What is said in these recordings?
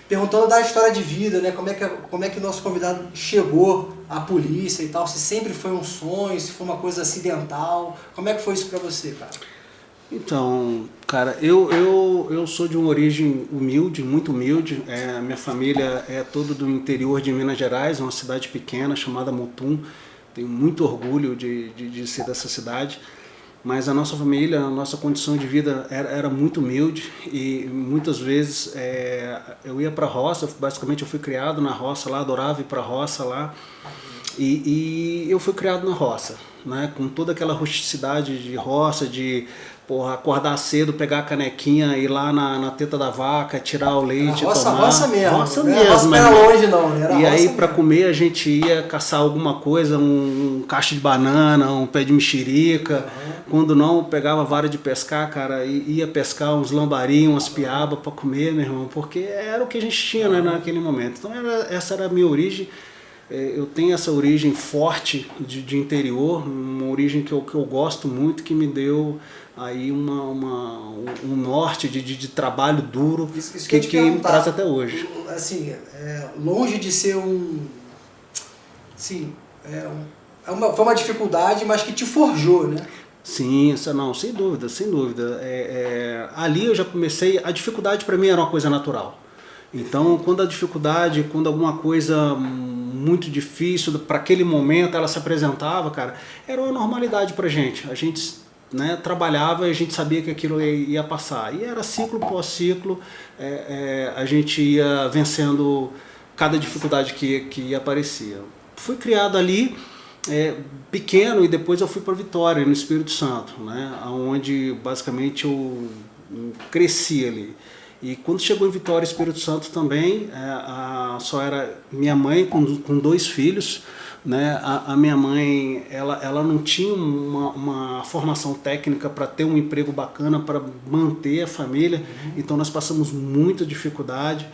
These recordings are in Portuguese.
perguntando da história de vida, né? Como é que o nosso convidado chegou à polícia e tal, se sempre foi um sonho, se foi uma coisa acidental, como é que foi isso pra você, cara? Então, cara, eu sou de uma origem humilde, muito humilde. Minha família é toda do interior de Minas Gerais, uma cidade pequena chamada Mutum. Tenho muito orgulho de ser dessa cidade. Mas a nossa família, a nossa condição de vida era muito humilde e muitas vezes eu ia para a roça, basicamente eu fui criado na roça lá, adorava ir para a roça lá. E eu fui criado na roça, né? Com toda aquela rusticidade de roça, de acordar cedo, pegar a canequinha, ir lá na teta da vaca, tirar o leite, Roça, tomar. roça mesmo. Roça Não mesmo. roça não era longe não, né? Era e aí roça para mesmo. comer a gente ia caçar alguma coisa, um cacho de banana, um pé de mexerica. Quando não, pegava vara de pescar, cara, e ia pescar uns lambari, umas piabas para comer, meu irmão, porque era o que a gente tinha, né, naquele momento. Então essa era a minha origem. Eu tenho essa origem forte de interior, uma origem que eu gosto muito, que me deu aí um norte de trabalho duro, Isso que me traz até hoje. Assim, longe de ser sim, foi uma dificuldade, mas que te forjou, né? Sim, não, sem dúvida, sem dúvida. Ali eu já comecei, a dificuldade para mim era uma coisa natural. Então, quando a dificuldade, quando alguma coisa muito difícil, para aquele momento ela se apresentava, cara, era uma normalidade pra gente. A gente, né, trabalhava e a gente sabia que aquilo ia passar. E era ciclo pós ciclo, a gente ia vencendo cada dificuldade que aparecia. Fui criado ali, pequeno, e depois eu fui para Vitória, no Espírito Santo, né, onde basicamente eu cresci ali. E quando chegou em Vitória, Espírito Santo também, só era minha mãe com 2 filhos, né? A minha mãe, ela não tinha uma formação técnica para ter um emprego bacana, para manter a família, então nós passamos muita dificuldade.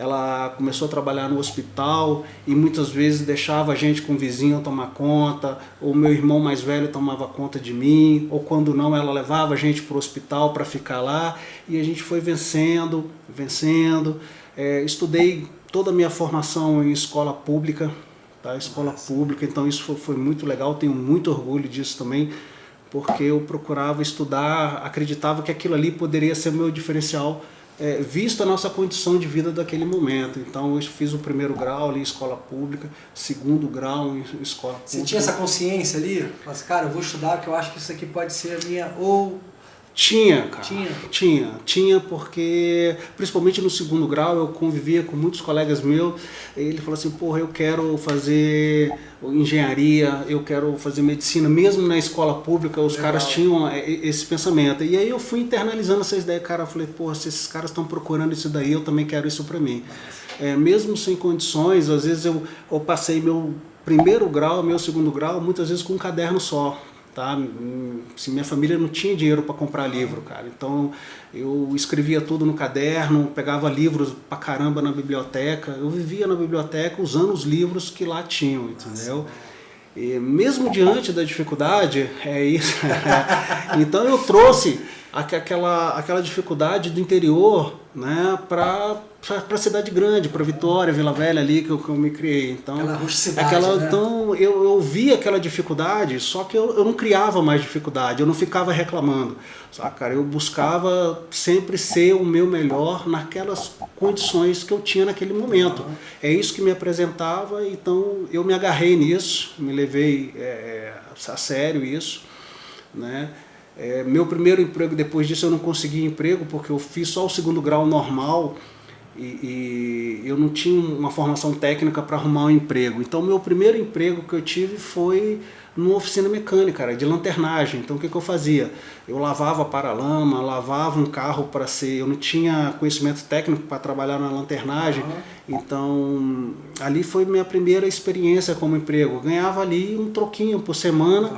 Ela começou a trabalhar no hospital e muitas vezes deixava a gente com o vizinho tomar conta, ou meu irmão mais velho tomava conta de mim, ou quando não, ela levava a gente para o hospital para ficar lá, e a gente foi vencendo. Estudei toda a minha formação em escola pública, tá? Escola pública, então isso foi muito legal, tenho muito orgulho disso também, porque eu procurava estudar, acreditava que aquilo ali poderia ser o meu diferencial, visto a nossa condição de vida daquele momento. Então eu fiz o 1º grau ali em escola pública, 2º grau em escola pública. Você tinha essa consciência ali? Mas, cara, eu vou estudar porque eu acho que isso aqui pode ser a minha... Tinha, cara. Tinha, porque principalmente no 2º grau eu convivia com muitos colegas meus. Ele falou assim, porra, eu quero fazer engenharia, eu quero fazer medicina. Mesmo na escola pública os caras tinham esse pensamento. E aí eu fui internalizando essa ideia, cara. Eu falei, porra, se esses caras estão procurando isso daí, eu também quero isso pra mim. Mesmo sem condições, às vezes eu passei meu 1º grau, meu 2º grau, muitas vezes com um caderno só. Tá? Assim, minha família não tinha dinheiro para comprar livro, cara. Então eu escrevia tudo no caderno, pegava livros pra caramba na biblioteca. Eu vivia na biblioteca usando os livros que lá tinham, entendeu? E mesmo diante da dificuldade, isso. Então eu trouxe aquela dificuldade do interior, né, para a cidade grande, para Vitória, Vila Velha ali que eu me criei. Então, né? Então eu via aquela dificuldade, só que eu não criava mais dificuldade, eu não ficava reclamando. Sabe, cara, eu buscava sempre ser o meu melhor naquelas condições que eu tinha naquele momento. É isso que me apresentava, então eu me agarrei nisso, me levei a sério isso, né? Meu primeiro emprego, depois disso eu não consegui emprego porque eu fiz só o 2º grau normal e eu não tinha uma formação técnica para arrumar um emprego. Então meu primeiro emprego que eu tive foi numa oficina mecânica, cara, de lanternagem. Então o que eu fazia? Eu lavava paralama, lavava um carro para ser... Eu não tinha conhecimento técnico para trabalhar na lanternagem, então ali foi minha primeira experiência como emprego. Eu ganhava ali um troquinho por semana,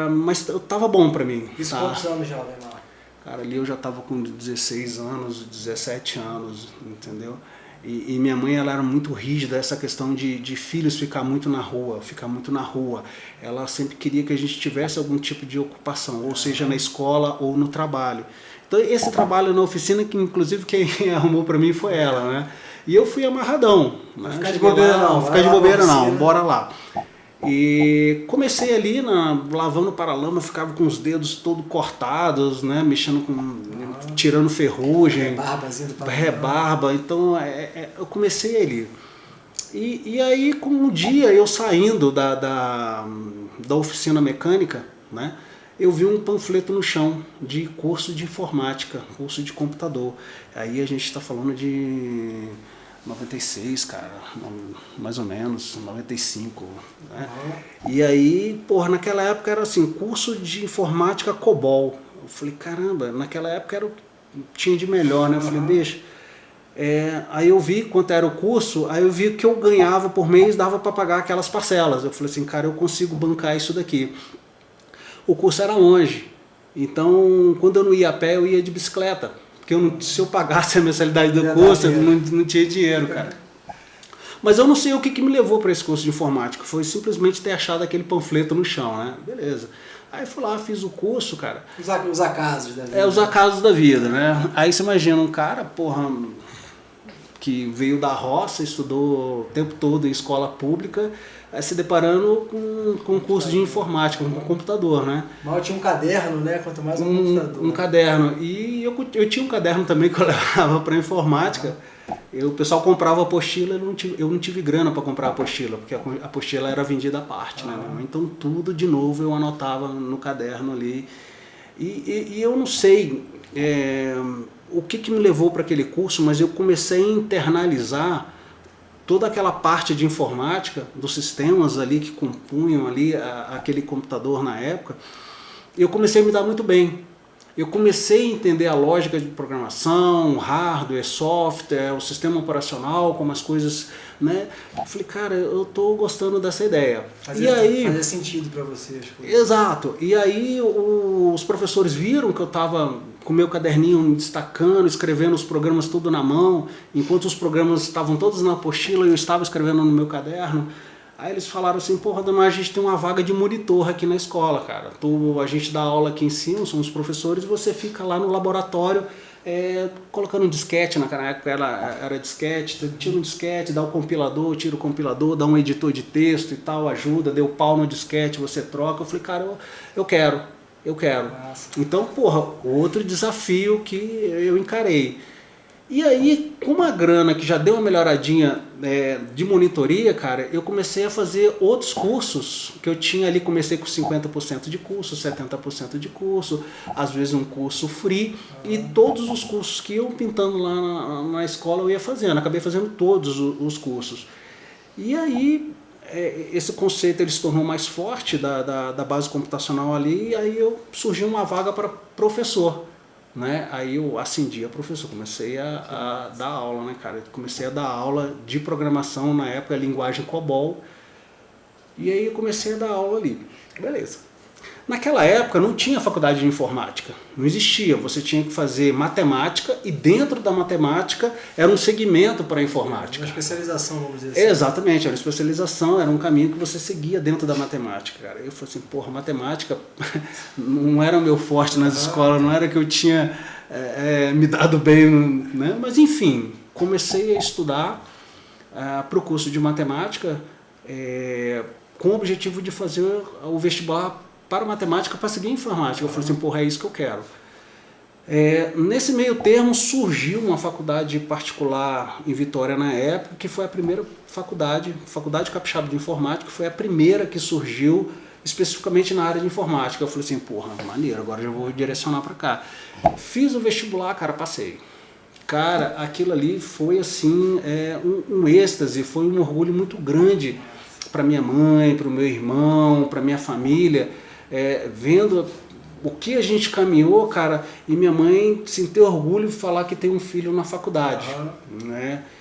mas tava bom pra mim. Isso tá? quantos anos já, Neymar? Cara, ali eu já tava com 16 anos, 17 anos, entendeu? E minha mãe, ela era muito rígida, essa questão de filhos ficar muito na rua. Ela sempre queria que a gente tivesse algum tipo de ocupação, ou seja, na escola ou no trabalho. Então esse trabalho na oficina, que inclusive quem arrumou para mim foi ela, né? E eu fui amarradão. Né? Ficar de bobeira não. Ficar de bobeira não, bora lá. E comecei ali lavando paralama, ficava com os dedos todos cortados, né? Mexendo tirando ferrugem, rebarba. Então eu comecei ali. E aí, como um dia eu saindo da oficina mecânica, né? Eu vi um panfleto no chão de curso de informática, curso de computador. Aí a gente está falando de 96, cara, mais ou menos, 95, né? E aí, porra, naquela época era assim, curso de informática COBOL. Eu falei, caramba, naquela época era o que tinha de melhor, né? Eu falei, bicho, aí eu vi quanto era o curso, aí eu vi que eu ganhava por mês, dava para pagar aquelas parcelas. Eu falei assim, cara, eu consigo bancar isso daqui. O curso era longe, então quando eu não ia a pé, eu ia de bicicleta. Porque se eu pagasse a mensalidade do curso, eu não tinha dinheiro, cara. Mas eu não sei o que me levou para esse curso de informática. Foi simplesmente ter achado aquele panfleto no chão, né? Beleza. Aí fui lá, fiz o curso, cara. Os acasos da vida. Os acasos da vida, né? Aí você imagina um cara, porra, que veio da roça, estudou o tempo todo em escola pública, se deparando com um curso de informática, com um computador, né? Mal tinha um caderno, né? Quanto mais um computador. Um caderno. E eu tinha um caderno também que eu levava para informática. O pessoal comprava apostila, eu não tive grana para comprar a apostila, porque a apostila era vendida à parte, né? Então tudo de novo eu anotava no caderno ali. E eu não sei o que me levou para aquele curso, mas eu comecei a internalizar toda aquela parte de informática, dos sistemas ali que compunham ali aquele computador na época. Eu comecei a me dar muito bem. Eu comecei a entender a lógica de programação, hardware, software, o sistema operacional, como as coisas, né? Eu falei, cara, eu tô gostando dessa ideia. Fazia sentido para você. Exato. E aí os professores viram que eu estava com o meu caderninho me destacando, escrevendo os programas tudo na mão, enquanto os programas estavam todos na apostila e eu estava escrevendo no meu caderno. Aí eles falaram assim, porra, Ademar, a gente tem uma vaga de monitor aqui na escola, cara. A gente dá aula aqui em cima, somos professores, e você fica lá no laboratório colocando um disquete, naquela época era disquete, tira um disquete, dá o compilador, tira o compilador, dá um editor de texto e tal, ajuda, deu pau no disquete, você troca. Eu falei, cara, eu quero. Nossa. Então, porra, outro desafio que eu encarei. E aí, com uma grana que já deu uma melhoradinha de monitoria, cara, eu comecei a fazer outros cursos que eu tinha ali. Comecei com 50% de curso, 70% de curso, às vezes um curso free, e todos os cursos que eu pintando lá na escola eu ia fazendo. Acabei fazendo todos os cursos. E aí, esse conceito ele se tornou mais forte da base computacional ali, e aí surgiu uma vaga para professor. Né? Aí eu acendi a professor, comecei a dar aula, né, cara? Comecei a dar aula de programação na época, linguagem COBOL, e aí eu comecei a dar aula ali. Beleza. Naquela época não tinha faculdade de informática, não existia. Você tinha que fazer matemática e dentro da matemática era um segmento para a informática. Uma especialização, vamos dizer assim. Exatamente, era uma especialização, era um caminho que você seguia dentro da matemática, cara. Eu falei assim, porra, matemática não era o meu forte nas escolas, não era que eu tinha me dado bem, né? Mas enfim, comecei a estudar para o curso de matemática com o objetivo de fazer o vestibular para matemática, para seguir informática. Eu falei assim, porra, é isso que eu quero. Nesse meio termo surgiu uma faculdade particular em Vitória na época, que foi a primeira Faculdade Capixaba de Informática, que foi a primeira que surgiu especificamente na área de informática. Eu falei assim, porra, maneiro, agora já vou direcionar para cá. Fiz o vestibular, cara, passei. Cara, aquilo ali foi assim, um êxtase, foi um orgulho muito grande para minha mãe, para o meu irmão, para minha família, vendo o que a gente caminhou, cara, e minha mãe sem ter orgulho de falar que tem um filho na faculdade, né?